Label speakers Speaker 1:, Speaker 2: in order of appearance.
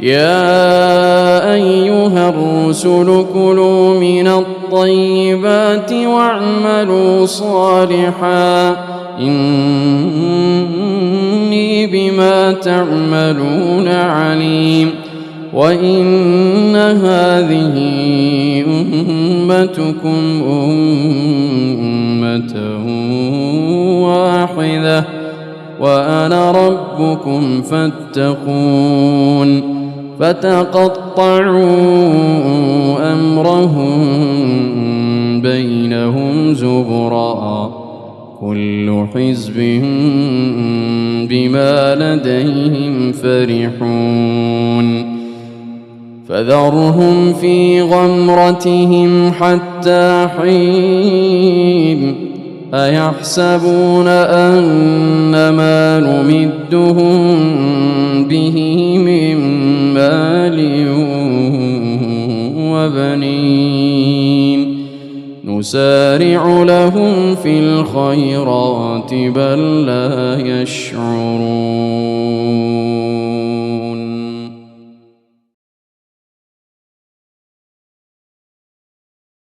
Speaker 1: يا أيها الرسل كلوا من الطيبات واعملوا صالحا إني بما تعملون عليم. وإن هذه أمتكم أمة واحدة وأنا ربكم فاتقون. فتقطعوا أمرهم بينهم زبرا كل حزب بما لديهم فرحون. فذرهم في غمرتهم حتى حين. أيحسبون أن ما نمدهم به من مال وبنين نسارع لهم في الخيرات بل لا يشعرون.